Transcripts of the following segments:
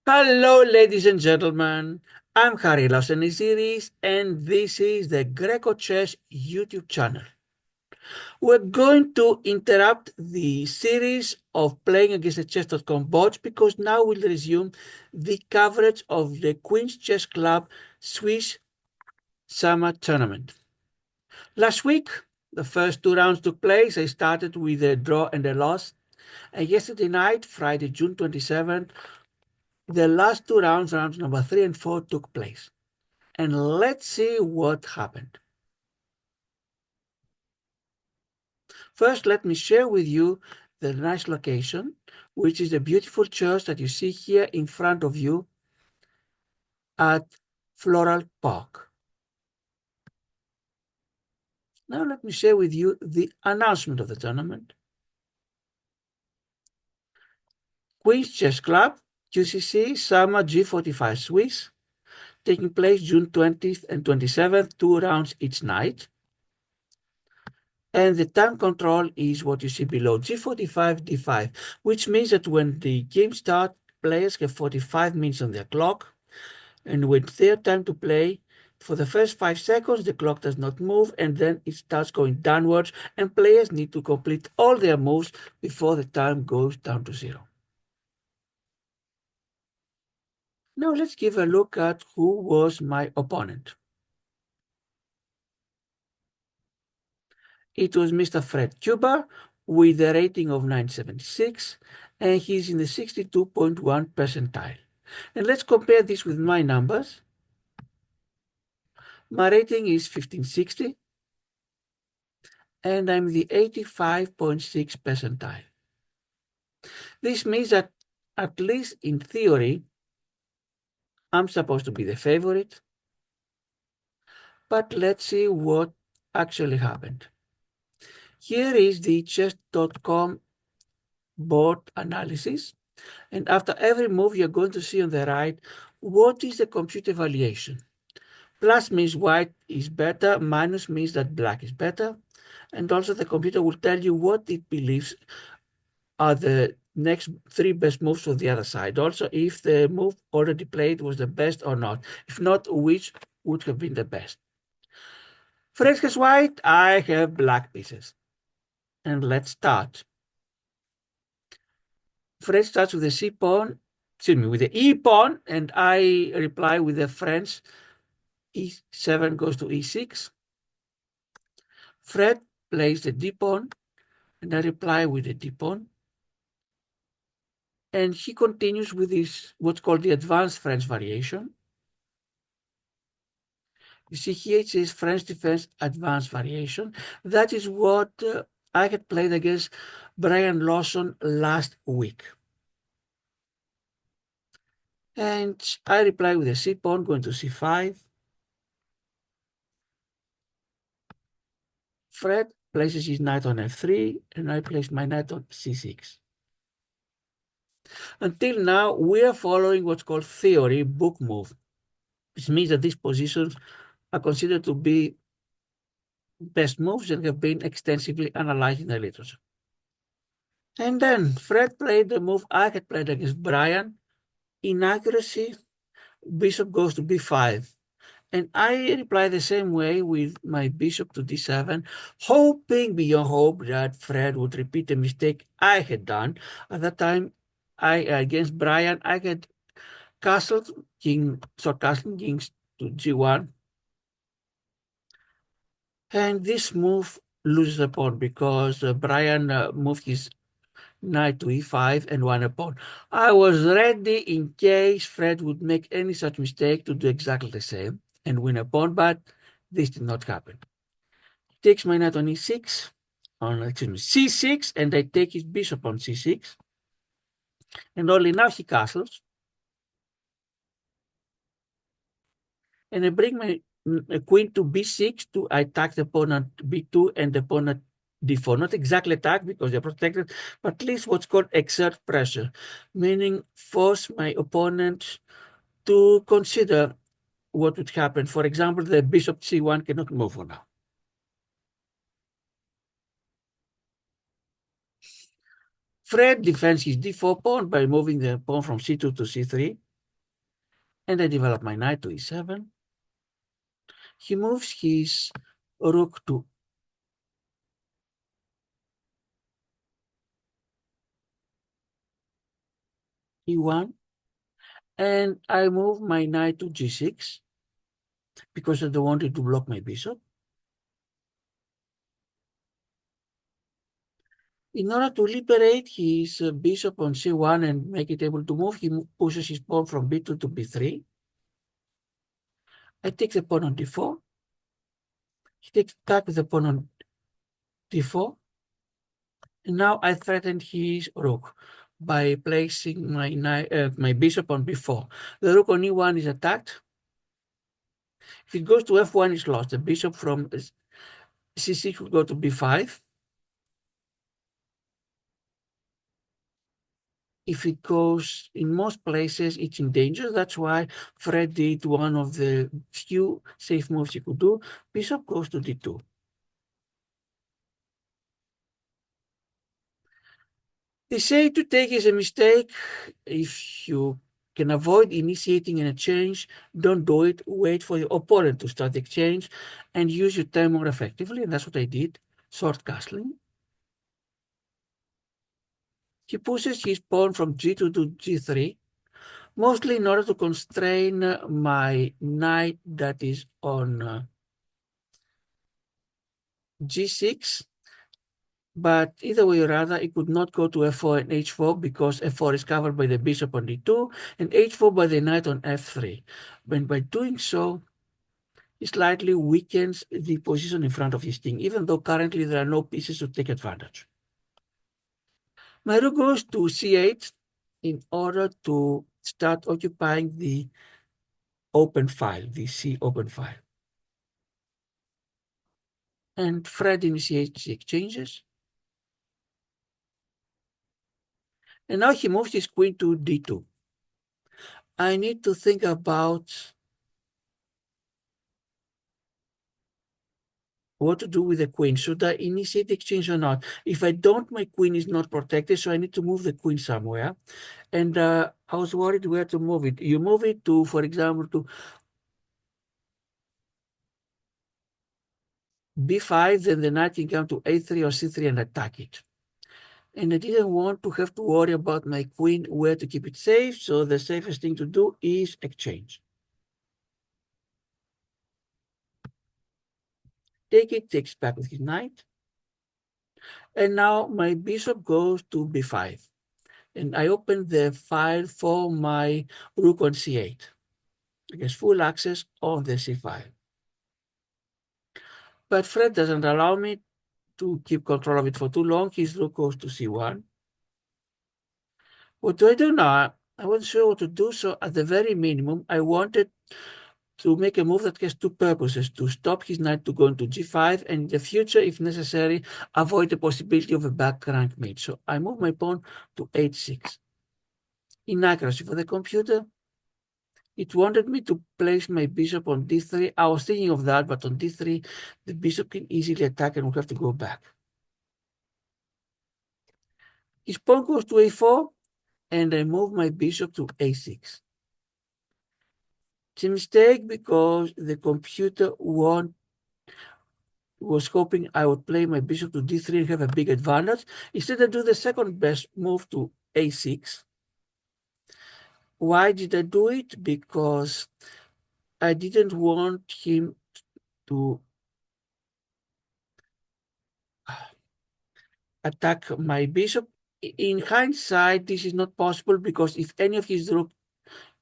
Hello, ladies and gentlemen. I'm Harry Series, and this is the grecochess YouTube channel. We're going to interrupt the series of playing against the chess.com bots because now we'll resume the coverage of the Queen's Chess Club Swiss Summer Tournament. Last week, the first two rounds took place. I started with a draw and a loss. And yesterday night, Friday, June 27th, the last two rounds, rounds number 3 and 4, took place. And let's see what happened. First, let me share with you the nice location, which is the beautiful church that you see here in front of you at Floral Park. Now let me share with you the announcement of the tournament. Queen's Chess Club, QCC Summer G45 Swiss, taking place June 20th and 27th, 2 rounds each night. And the time control is what you see below, G45, D5, which means that when the game starts, players have 45 minutes on their clock, and when it's their time to play, for the first 5 seconds, the clock does not move, and then it starts going downwards, and players need to complete all their moves before the time goes down to 0. Now let's give a look at who was my opponent. It was Mr. Fred Cuba with a rating of 976, and he's in the 62.1 percentile. And let's compare this with my numbers. My rating is 1560, and I'm the 85.6 percentile. This means that, at least in theory, I'm supposed to be the favorite. But let's see what actually happened. Here is the chess.com board analysis. And after every move, you're going to see on the right, what is the computer evaluation? Plus means white is better, minus means that black is better. And also the computer will tell you what it believes are the next 3 best moves for the other side. Also, if the move already played was the best or not. If not, which would have been the best. Fred has white, I have black pieces. And let's start. Fred starts with the C pawn, with the E pawn, and I reply with the French E7 goes to E6. Fred plays the D pawn, and I reply with the D pawn. And he continues with this, what's called the advanced French variation. You see here it says French defense advanced variation. That is what I had played against Brian Lawson last week. And I reply with a C pawn going to C5. Fred places his knight on F3, and I place my knight on C6. Until now, we are following what's called theory book move, which means that these positions are considered to be best moves and have been extensively analyzed in the literature. And then Fred played the move I had played against Brian. Inaccuracy, bishop goes to b5. And I reply the same way with my bishop to d7, hoping beyond hope that Fred would repeat the mistake I had done. At that time, against Brian, I had castled castling kings to g1. And this move loses a pawn because Brian moved his knight to e5 and won a pawn. I was ready in case Fred would make any such mistake to do exactly the same and win a pawn, but this did not happen. He takes my knight on e6, c6, and I take his bishop on c6. And only now he castles. And I bring my queen to b6 to attack the pawn at b2 and the pawn at d4. Not exactly attack because they're protected, but at least what's called exert pressure, meaning force my opponent to consider what would happen. For example, the bishop c1 cannot move for now. Fred defends his d4 pawn by moving the pawn from c2 to c3. and I develop my knight to e7. He moves his rook to e1, and I move my knight to g6 because I don't want it to block my bishop. In order to liberate his bishop on c1 and make it able to move, he pushes his pawn from b2 to b3. I take the pawn on d4. He takes back with the pawn on d4. And now I threaten his rook by placing my bishop on b4. The rook on e1 is attacked. If it goes to f1, it's lost. The bishop from c6 would go to b5. If it goes in most places, it's in danger. That's why Fred did one of the few safe moves he could do. Bishop goes to d2. They say to take is a mistake. If you can avoid initiating an exchange, don't do it. Wait for your opponent to start the exchange and use your time more effectively. And that's what I did. Short castling. He pushes his pawn from g2 to g3, mostly in order to constrain my knight that is on g6. But either way or rather, it could not go to f4 and h4 because f4 is covered by the bishop on d2 and h4 by the knight on f3. But by doing so, he slightly weakens the position in front of his king, even though currently there are no pieces to take advantage. My rook goes to c8 in order to start occupying the open file, the C open file. And Fred initiates the exchanges. And now he moves his queen to d2. I need to think about what to do with the queen. Should I initiate the exchange or not? If I don't, my queen is not protected, so I need to move the queen somewhere. And I was worried where to move it. You move it to, for example, to b5, then the knight can come to a3 or c3 and attack it. And I didn't want to have to worry about my queen, where to keep it safe, so the safest thing to do is exchange. Take it, takes back with his knight. And now my bishop goes to b5. And I open the file for my rook on c8. I get full access on the c file. But Fred doesn't allow me to keep control of it for too long. His rook goes to c1. What do I do now? I wasn't sure what to do, so at the very minimum, I wanted to make a move that has two purposes: to stop his knight to go into g5, and in the future, if necessary, avoid the possibility of a back rank mate. So I move my pawn to h6. Inaccuracy for the computer. It wanted me to place my bishop on d3. I was thinking of that, but on d3, the bishop can easily attack and we'll have to go back. His pawn goes to a4, and I move my bishop to a6. It's a mistake because the computer was hoping I would play my bishop to d3 and have a big advantage. Instead, I do the second best move to a6. Why did I do it? Because I didn't want him to attack my bishop. In hindsight, this is not possible because if any of his rook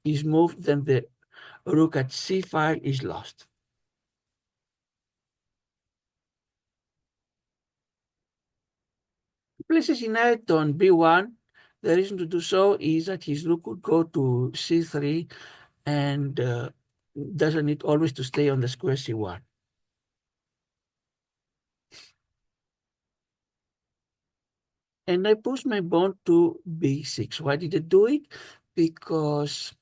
is moved, then the rook at c file is lost. He places his knight on b1. The reason to do so is that his rook could go to c3 and doesn't need always to stay on the square c1. And I push my pawn to b6. Why did I do it? Because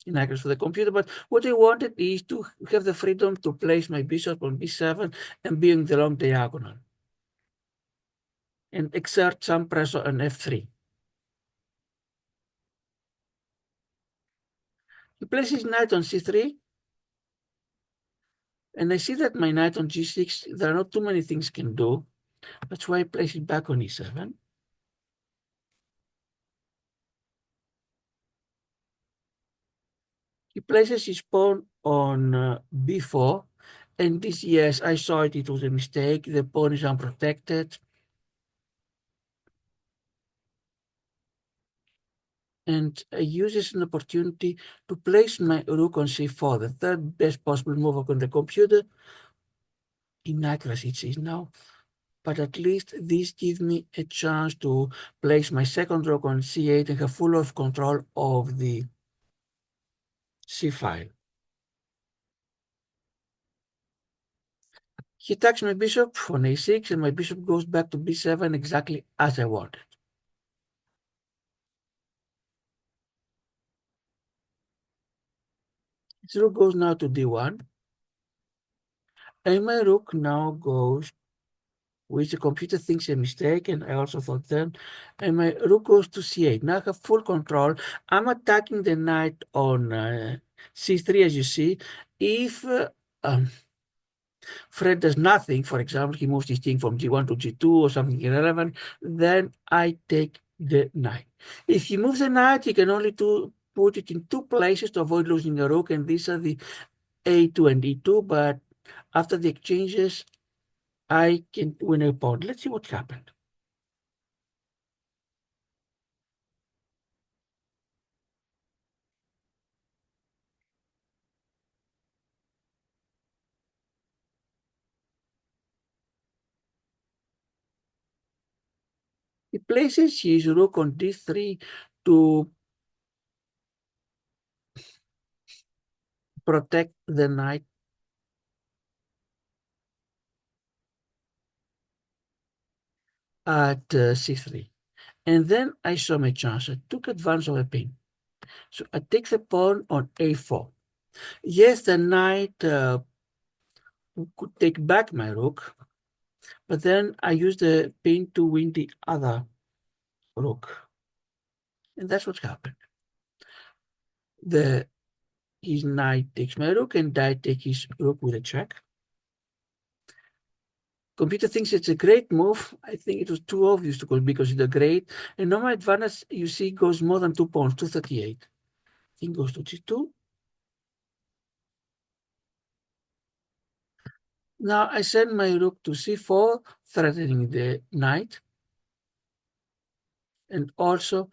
in accuracy for the computer, but what I wanted is to have the freedom to place my bishop on b7 and be in the long diagonal and exert some pressure on f3. He places knight on c3, and I see that my knight on g6, there are not too many things can do. That's why I place it back on e7. He places his pawn on b4, and this, yes, I saw it, it was a mistake. The pawn is unprotected. And I use this as an opportunity to place my rook on c4, the third best possible move on the computer. Inaccurate it is now, but at least this gives me a chance to place my second rook on c8 and have full of control of the c file. He attacks my bishop on a6, and my bishop goes back to b7 exactly as I wanted. His rook goes now to d1, and my rook now goes, which the computer thinks a mistake, and I also thought then, and my rook goes to c8. Now I have full control. I'm attacking the knight on c3, as you see. If Fred does nothing, for example, he moves his king from g1 to g2 or something irrelevant, then I take the knight. If he moves the knight, he can only put it in two places to avoid losing a rook, and these are the a2 and e2, but after the exchanges, I can win a pawn. Let's see what happened. He places his rook on d3 to protect the knight at c3. And then I saw my chance. I took advantage of a pin. So I take the pawn on a4. Yes, the knight could take back my rook, but then I use the pin to win the other rook. And that's what happened. His knight takes my rook, and I take his rook with a check. Computer thinks it's a great move. I think it was too obvious to be considered great. And now my advantage, you see, goes more than 2 pawns, 238. King goes to g2. Now I send my rook to c4, threatening the knight, and also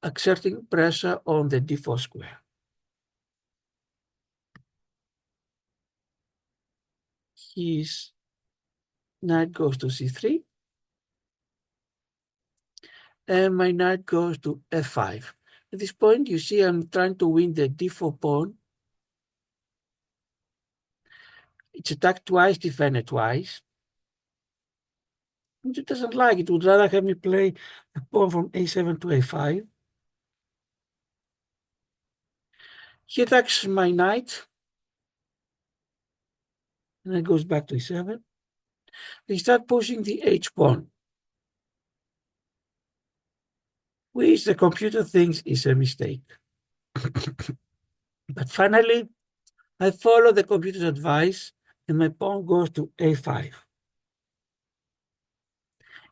exerting pressure on the d4 square. His knight goes to c3, and my knight goes to f5. At this point, you see I'm trying to win the d4 pawn. It's attacked twice, defended twice. It doesn't like it. Would rather have me play the pawn from a7 to a5. He attacks my knight, and it goes back to e7. They start pushing the h pawn, which the computer thinks is a mistake. But finally, I follow the computer's advice, and my pawn goes to a5.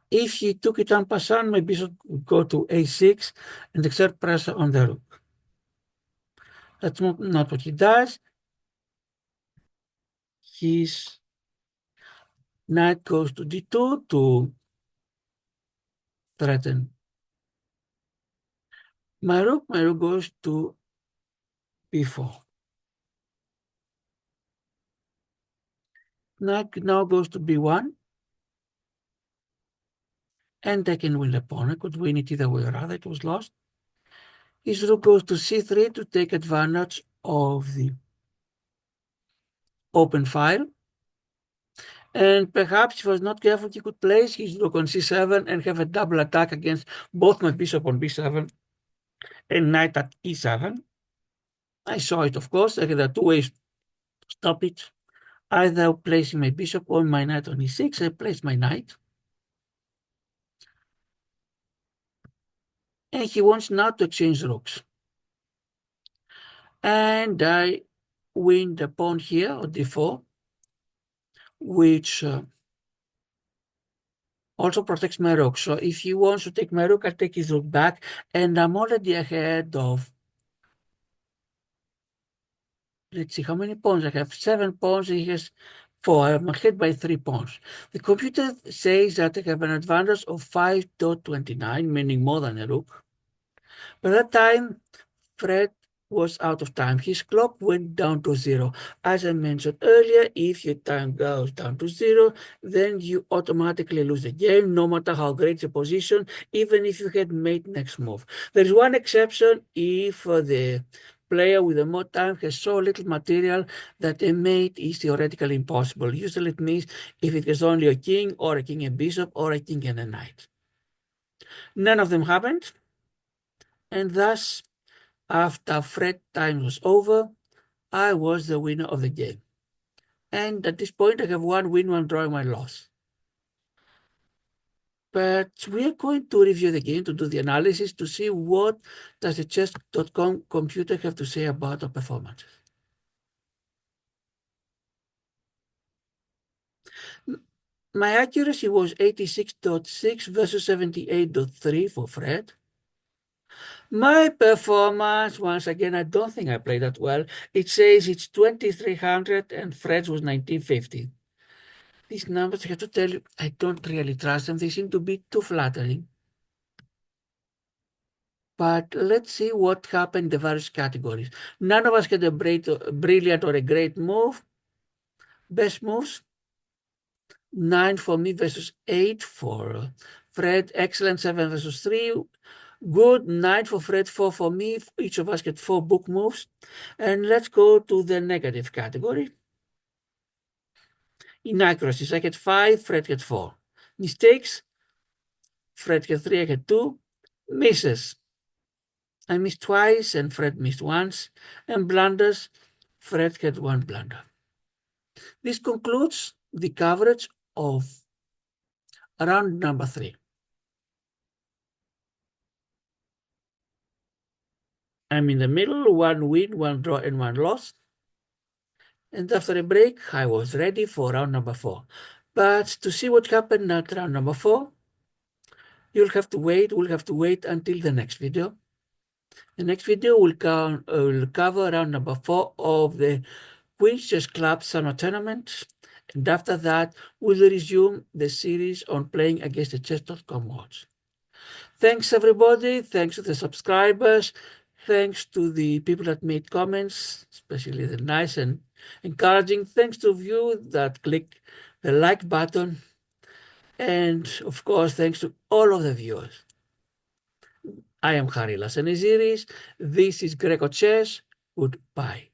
If he took it en passant, my bishop would go to a6 and exert pressure on the rook. That's not what he does. His knight goes to d2 to threaten my rook. My rook goes to b4. Knight now goes to b1, and I can win the pawn. I could win it either way or other. It was lost. His rook goes to c3 to take advantage of the open file. And perhaps if he was not careful, he could place his rook on c7 and have a double attack against both my bishop on b7 and knight at e7. I saw it, of course. There are two ways to stop it. Either placing my bishop or my knight on e6. I place my knight. And he wants now to exchange rooks. And I win the pawn here on d4, which also protects my rook. So if he wants to take my rook, I'll take his rook back, and I'm already ahead of, let's see, how many pawns I have? 7 pawns, he has 4. I'm ahead by 3 pawns. The computer says that I have an advantage of 5.29, meaning more than a rook. By that time, Fred was out of time. His clock went down to 0. As I mentioned earlier, if your time goes down to 0, then you automatically lose the game, no matter how great the position, even if you had made next move. There is one exception if the player with the more time has so little material that a mate is theoretically impossible. Usually it means if it is only a king or a king and bishop or a king and a knight. None of them happened, and thus after Fred time was over, I was the winner of the game. And at this point, I have 1 win, 1 draw, and 1 loss. But we are going to review the game to do the analysis to see what does the chess.com computer have to say about our performances. My accuracy was 86.6 versus 78.3 for Fred. My performance, once again, I don't think I played that well. It says it's 2300 and Fred's was 1950. These numbers, I have to tell you, I don't really trust them. They seem to be too flattering. But let's see what happened in the various categories. None of us had a brilliant or a great move. Best moves, 9 for me versus 8 for Fred. Excellent, 7 versus 3. Good, 9 for Fred, 4 for me. Each of us get 4 book moves. And let's go to the negative category. Inaccuracies, I get 5, Fred get 4. Mistakes, Fred get 3, I get 2. Misses, I missed twice and Fred missed once. And blunders, Fred had 1 blunder. This concludes the coverage of round number 3. I'm in the middle, 1 win, 1 draw, and 1 loss. And after a break, I was ready for round number 4. But to see what happened at round number 4, we'll have to wait until the next video. The next video will cover round number 4 of the Queen's Chess Club Summer Tournament. And after that, we'll resume the series on playing against the chess.com watch. Thanks, everybody. Thanks to the subscribers. Thanks to the people that made comments, especially the nice and encouraging. Thanks to you that clicked the like button. And of course, thanks to all of the viewers. I am Harry Lasaniziris. This is Greco Chess. Goodbye.